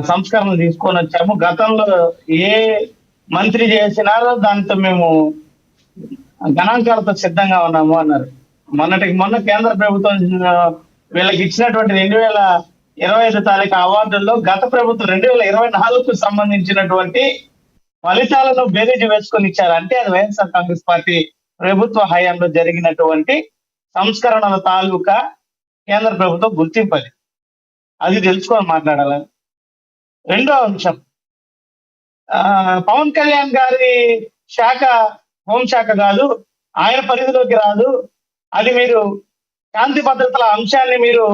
సంస్కరణలు తీసుకొని వచ్చాము. గతంలో ఏ మంత్రి చేసినారో దాంతో మేము గణాంకాలతో సిద్ధంగా ఉన్నాము అన్నారు. మొన్న కేంద్ర ప్రభుత్వం వీళ్ళకి ఇచ్చినటువంటి 2025 తారీఖు అవార్డుల్లో గత ప్రభుత్వం 2024కు సంబంధించినటువంటి ఫలితాలను బేరీజు వేసుకొని ఇచ్చారు. అంటే అది వైఎస్ఆర్ కాంగ్రెస్ పార్టీ ప్రభుత్వ హయాంలో జరిగినటువంటి సంస్కరణల తాలూకా కేంద్ర ప్రభుత్వం గుర్తింపు. అది తెలుసుకొని మాట్లాడాలి. రెండో అంశం, పవన్ కళ్యాణ్ గారి శాఖ హోంశాఖ కాదు, ఆయన పరిధిలోకి రాదు. అది మీరు శాంతి భద్రతల అంశాన్ని మీరు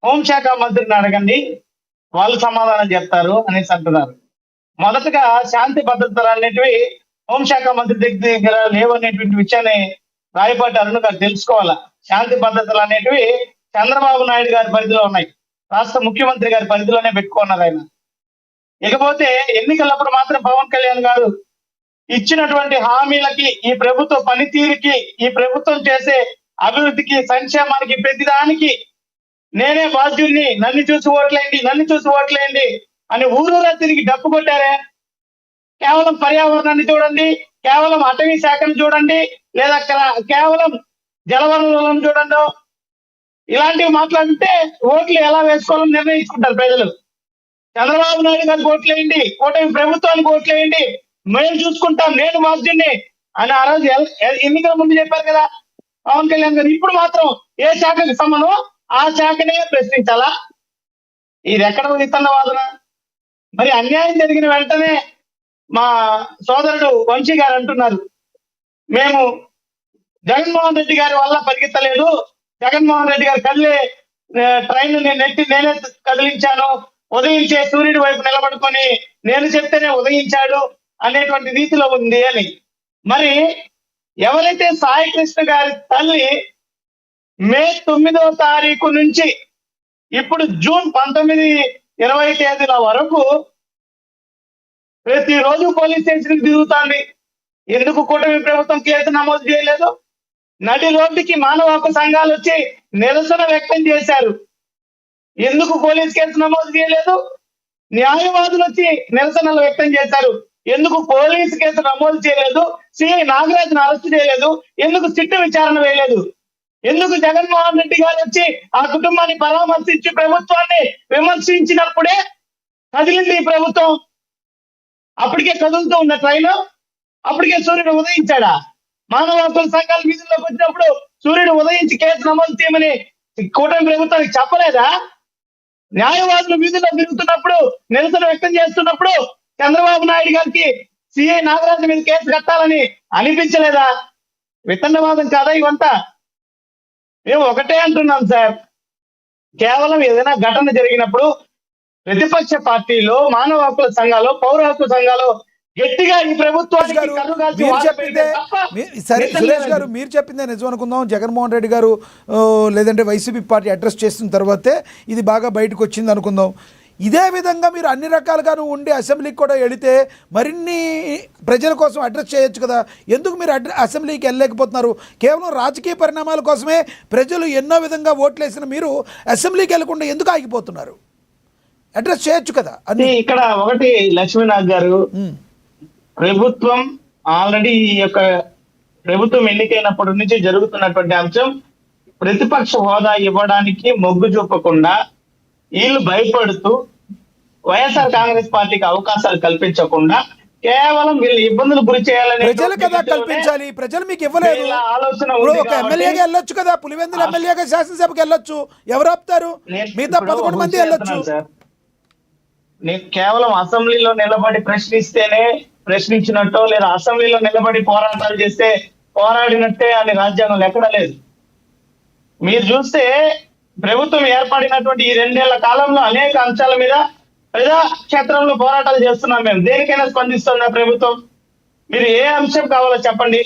హోంశాఖ మంత్రిని అడగండి, వాళ్ళు సమాధానం చెప్తారు అనేసి అంటున్నారు. మొదటగా శాంతి భద్రతలు అనేటివి హోంశాఖ మంత్రి దగ్గర లేవనేటువంటి విషయాన్ని రాయపాటి అరుణ్ గారు తెలుసుకోవాలా. శాంతి భద్రతలు అనేటివి చంద్రబాబు నాయుడు గారి పరిధిలో ఉన్నాయి, రాష్ట్ర ముఖ్యమంత్రి గారి పరిధిలోనే పెట్టుకున్నారు ఆయన. ఇకపోతే ఎన్నికలప్పుడు మాత్రం పవన్ కళ్యాణ్ గారు ఇచ్చినటువంటి హామీలకి, ఈ ప్రభుత్వ పనితీరుకి, ఈ ప్రభుత్వం చేసే అభివృద్ధికి, సంక్షేమానికి, ప్రతిదానికి నేనే బాధ్యుడిని, నన్ను చూసి ఓట్లేయండి అని ఊరూరా తిరిగి డప్పు కొట్టారే. కేవలం పర్యావరణాన్ని చూడండి, కేవలం అటవీ శాఖను చూడండి, లేదా కేవలం జలవనరులను చూడండి, ఇలాంటివి మాట్లాడితే ఓట్లు ఎలా వేసుకోవాలని నిర్ణయించుకుంటారు ప్రజలు. చంద్రబాబు నాయుడు గారికి ఓట్లేయండి, కూటమి ప్రభుత్వానికి ఓట్లేయండి, మేము చూసుకుంటాం, నేను బాధ్యుడిని అని ఆ రోజు ఎన్నికల ముందు చెప్పారు కదా పవన్ కళ్యాణ్ గారు. ఇప్పుడు మాత్రం ఏ శాఖకి సంబంధం ఆ శాఖనే ప్రశ్నించాలా? ఇది ఎక్కడ ఇస్తున్న వాదన? మరి అన్యాయం జరిగిన వెంటనే మా సోదరుడు వంశీ గారు అంటున్నారు, మేము జగన్మోహన్ రెడ్డి గారి వల్ల పరిగెత్తలేదు, జగన్మోహన్ రెడ్డి గారు కదిలే ట్రైన్ నేనే కదిలించాను, ఉదయించే సూర్యుడి వైపు నిలబడుకొని నేను చెప్తేనే ఉదయించాడు అనేటువంటి రీతిలో ఉంది అని. మరి ఎవరైతే సాయి కృష్ణ గారి తల్లి మే 9వ తారీఖు నుంచి ఇప్పుడు జూన్ 19, 20 తేదీల వరకు ప్రతిరోజు పోలీస్ స్టేషన్కి తిరుగుతుంది, ఎందుకు కూటమి ప్రభుత్వం కేసు నమోదు చేయలేదు? నడి రోడ్డుకి మానవ హక్కు సంఘాలు వచ్చి నిరసన వ్యక్తం చేశారు, ఎందుకు పోలీస్ కేసు నమోదు చేయలేదు? న్యాయవాదులు వచ్చి నిరసనలు వ్యక్తం చేశారు, ఎందుకు పోలీసు కేసు నమోదు చేయలేదు? సిఐ నాగరాజును అరెస్ట్ చేయలేదు, ఎందుకు సిట్టు విచారణ వేయలేదు? ఎందుకు జగన్మోహన్ రెడ్డి గారు వచ్చి ఆ కుటుంబాన్ని పరామర్శించి ప్రభుత్వాన్ని విమర్శించినప్పుడే కదిలింది ఈ ప్రభుత్వం? అప్పటికే కదులుతూ ఉన్న ట్రైన్, అప్పటికే సూర్యుడు ఉదయించాడా? మానవ హక్కుల సంఘాల వీధుల్లోకి వచ్చినప్పుడు సూర్యుడు ఉదయించి కేసు నమోదు చేయమని కూటమి ప్రభుత్వానికి చెప్పలేదా? న్యాయవాదులు వీధుల్లో తిరుగుతున్నప్పుడు, నిరసన వ్యక్తం చేస్తున్నప్పుడు చంద్రబాబు నాయుడు గారికి సిఐ నాగరాజు మీద కేసు కట్టాలని అనిపించలేదా? వితండవాదం కాదా ఇవంతా? మేము ఒకటే అంటున్నాం సార్, కేవలం ఏదైనా ఘటన జరిగినప్పుడు ప్రతిపక్ష పార్టీలో, మానవ హక్కుల సంఘాలు, పౌర హక్కు సంఘాలు గట్టిగా ఈ ప్రభుత్వానికి సురేష్ గారు మీరు చెప్పిందే నిజం అనుకుందాం. జగన్మోహన్ రెడ్డి గారు లేదంటే వైసీపీ పార్టీ అడ్రస్ చేస్తున్న తర్వాతే ఇది బాగా బయటకు వచ్చింది అనుకుందాం. ఇదే విధంగా మీరు అన్ని రకాలుగాను ఉండి అసెంబ్లీకి కూడా వెళితే మరిన్ని ప్రజల కోసం అడ్రస్ చేయొచ్చు కదా. ఎందుకు మీరు అసెంబ్లీకి వెళ్ళలేకపోతున్నారు? కేవలం రాజకీయ పరిణామాల కోసమే ప్రజలు ఎన్నో విధంగా ఓట్లేసిన మీరు అసెంబ్లీకి వెళ్ళకుండా ఎందుకు ఆగిపోతున్నారు? అడ్రస్ చేయొచ్చు కదా. అది ఇక్కడ ఒకటి లక్ష్మీనాథ్ గారు, ప్రభుత్వం ఆల్రెడీ ఈ యొక్క ప్రభుత్వం ఎన్నికైనప్పటి నుంచి జరుగుతున్నటువంటి అంశం, ప్రతిపక్ష హోదా ఇవ్వడానికి మొగ్గు చూపకుండా వీళ్ళు భయపడుతూ వైఎస్ఆర్ కాంగ్రెస్ పార్టీకి అవకాశాలు కల్పించకుండా కేవలం వీళ్ళు ఇబ్బందులు గురి చేయాలని ప్రజలు కదా కల్పించాలి. ప్రజలు మీకు ఇవ్వలేదు. ఆలోచన ఒక ఎమ్మెల్యేగా వెళ్ళొచ్చు కదా, పులివెందుల ఎమ్మెల్యేగా శాసనసభకు వెళ్ళొచ్చు, ఎవరు ఆపుతారు? మిగతా 11 మంది వెళ్ళొచ్చు. నేను కేవలం అసెంబ్లీలో నిలబడి ప్రశ్నించినట్టు, లేదా అసెంబ్లీలో నిలబడి పోరాటాలు చేస్తే పోరాడినట్టే అని రాజ్యాంగంలో ఎక్కడా లేదు. మీరు చూస్తే ప్రభుత్వం ఏర్పడినటువంటి ఈ 2 ఏళ్ల కాలంలో అనేక అంశాల మీద ప్రజాక్షేత్రంలో పోరాటాలు చేస్తున్నాం మేము. దేనికైనా స్పందిస్తున్న ప్రభుత్వం. మీరు ఏ అంశం కావాలో చెప్పండి.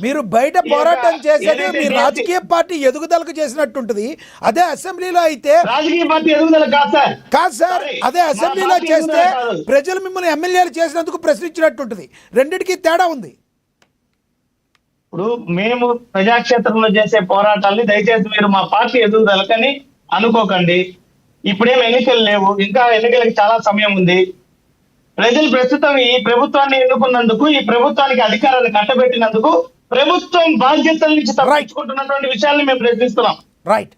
మీరు బయట పోరాటం చేసేది మీ రాజకీయ పార్టీ ఎదుగుదలకు చేసినట్టుంటది. అదే అసెంబ్లీలో అయితే రాజకీయ పార్టీ ఎదుగుదల కాదు సార్. అదే అసెంబ్లీలో చేస్తే ప్రజలు మిమ్మల్ని ఎమ్మెల్యేలు చేసినందుకు ప్రశ్నించినట్టుంటది. రెండిటికి తేడా ఉంది. ఇప్పుడు మేము ప్రజాక్షేత్రంలో చేసే పోరాటాన్ని దయచేసి మీరు మా పార్టీ ఎదుగుదలకని అనుకోకండి. ఇప్పుడేం ఎన్నికలు లేవు, ఇంకా ఎన్నికలకి చాలా సమయం ఉంది. ప్రజలు ప్రస్తుతం ఈ ప్రభుత్వాన్ని ఎన్నుకున్నందుకు, ఈ ప్రభుత్వానికి అధికారాన్ని కట్టబెట్టినందుకు ప్రభుత్వం బాధ్యతల నుంచి తప్పించుకుంటున్నటువంటి విషయాన్ని మేము ప్రశ్నిస్తున్నాం. రైట్.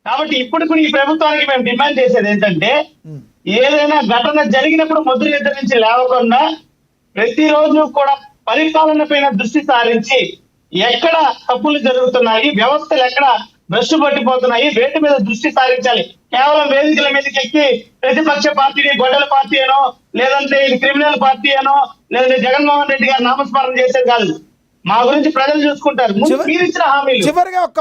కాబట్టి ఇప్పుడు కూడా ఈ ప్రభుత్వానికి మేము డిమాండ్ చేసేది ఏంటంటే, ఏదైనా ఘటన జరిగినప్పుడు ముద్ర నుంచి లేవకుండా ప్రతిరోజు కూడా పరిపాలన పైన దృష్టి సారించి ఎక్కడ తప్పులు జరుగుతున్నాయి, వ్యవస్థలు ఎక్కడ భ్రష్టు పట్టిపోతున్నాయి, వేటి మీద దృష్టి సారించాలి. కేవలం వేదికల మీదకి ఎక్కి ప్రతిపక్ష పార్టీని గొడ్డల పార్టీ అనో, లేదంటే ఇది క్రిమినల్ పార్టీ అనో, లేదంటే జగన్మోహన్ రెడ్డి గారు నామస్మరణ చేసేది కాదు. మా గురించి ప్రజలు చూసుకుంటారు. మీరు ఇచ్చిన హామీలు. చివరిగా ఒక్క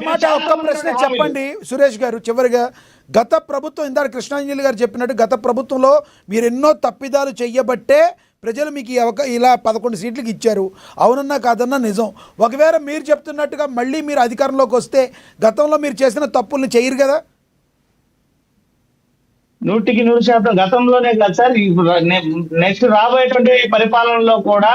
ప్రశ్న చెప్పండి సురేష్ గారు. చివరిగా, గత ప్రభుత్వం, ఇందాక కృష్ణాంజలి గారు చెప్పినట్టు, గత ప్రభుత్వంలో మీరు ఎన్నో తప్పిదాలు చెయ్యబట్టే ప్రజలు మీకు ఇలా 11 సీట్లకు ఇచ్చారు. అవునన్నా కాదన్నా నిజం. ఒకవేళ మీరు చెప్తున్నట్టుగా మళ్ళీ మీరు అధికారంలోకి వస్తే గతంలో మీరు చేసిన తప్పుల్ని చేయరు కదా? 100% గతంలోనే కాదు సార్, నెక్స్ట్ రాబోయేటువంటి పరిపాలనలో కూడా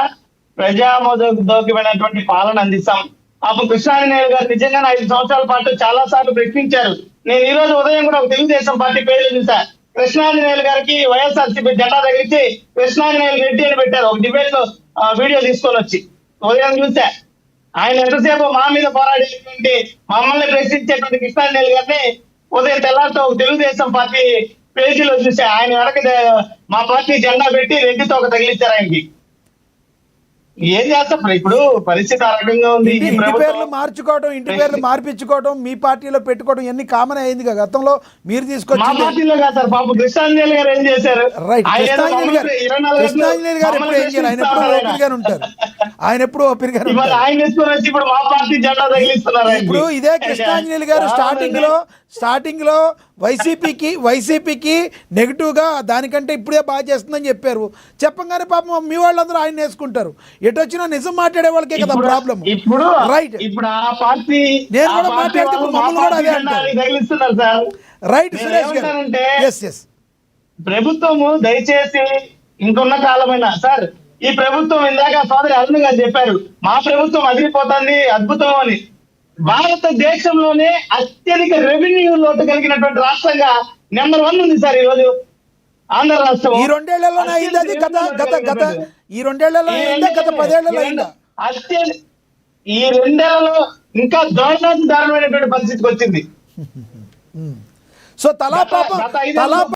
ప్రజామోదోగ్యమైనటువంటి పాలన అందిస్తాం. పాపం కృష్ణాంజనేయులు గారు నిజంగానే 5 సంవత్సరాల పాటు చాలా సార్లు ప్రశ్నించారు. నేను ఈ రోజు ఉదయం కూడా ఒక తెలుగుదేశం పార్టీ పేరు చూసా. కృష్ణాంజనేయులు గారికి వైఎస్ఆర్సీపీ జెండా తగిలించి కృష్ణాంజనేయులు రెడ్డి అని పెట్టారు. ఒక డిబేట్ లో వీడియో తీసుకొని వచ్చి ఉదయం చూసా. ఆయన ఎంతసేపు మా మీద పోరాడేటువంటి, మమ్మల్ని ప్రశ్నించేటువంటి కృష్ణాంజనేయులు గారిని ఉదయం తెల్లారితో ఒక తెలుగుదేశం పార్టీ పేజీలో చూసా. ఆయన వెనక మా పార్టీ జెండా పెట్టి రెడ్డితో ఒక తగిలించారు ఆయనకి. ఏం చేస్తాం ఇప్పుడు, పరిస్థితి ఆ రకంగా ఉంది. ఇంటి పేర్లు మార్చుకోవడం, ఇంటి పేర్లు మార్పించుకోవడం, మీ పార్టీలో పెట్టుకోవడం ఇవన్నీ కామన్ అయింది కదా గతంలో. మీరు తీసుకొచ్చి మా పార్టీలో కాదు సార్, పాపం కృష్ణాంజలి గారు ఏం చేశారు? రైట్. కృష్ణాంజలి గారు ఎప్పుడు ఏం చేయాలి? ఆయన ఎప్పుడు ఓపికగానే ఉంటారు. ఆయన ఎప్పుడు ఓపికగానే ఉంటారు. ఆయన వచ్చి ఇప్పుడు మా పార్టీ జెండా తగిలిస్తున్నారు. ఇప్పుడు ఇదే కృష్ణాంజలి గారు స్టార్టింగ్ లో వైసీపీకి నెగిటివ్ గా దానికంటే ఇప్పుడే బాగా చేస్తుందని చెప్పారు. చెప్పగానే పాపం మీ వాళ్ళందరూ ఆయన వేసుకుంటారు. ఎటు వచ్చినా నిజం మాట్లాడే వాళ్ళకే కదా ప్రాబ్లం. ఇప్పుడు రైట్. ఇప్పుడు ఆ పార్టీ నేను కూడా మాట్లాడితే మమ్మల్ని కూడా అదే అంటారు. తగిలిస్తున్నారు సార్. రైట్ సురేష్ గారు. ఎస్. ప్రభుత్వము దయచేసి ఇంకొన్న కాలమైనా సార్, ఈ ప్రభుత్వం ఇందాక సోదరి అరుణ్ గారు చెప్పారు, మా ప్రభుత్వం అదిరిపోతుంది, అద్భుతం అని. భారతదేశంలోనే అత్యధిక రెవెన్యూ లోటు కలిగినటువంటి రాష్ట్రంగా నెంబర్ 1 ఉంది సార్ ఈ రోజు ఆంధ్ర రాష్ట్రం. ఈ 2 ఏళ్లలోనే అయింది అది. ఈ 2 ఏళ్లలో అయిందా, గత 10 ఏళ్లలో అయిందా? ఈ 2 ఏళ్లలో ఇంకా దారుణమైనటువంటి పరిస్థితికి వచ్చింది. సో తలా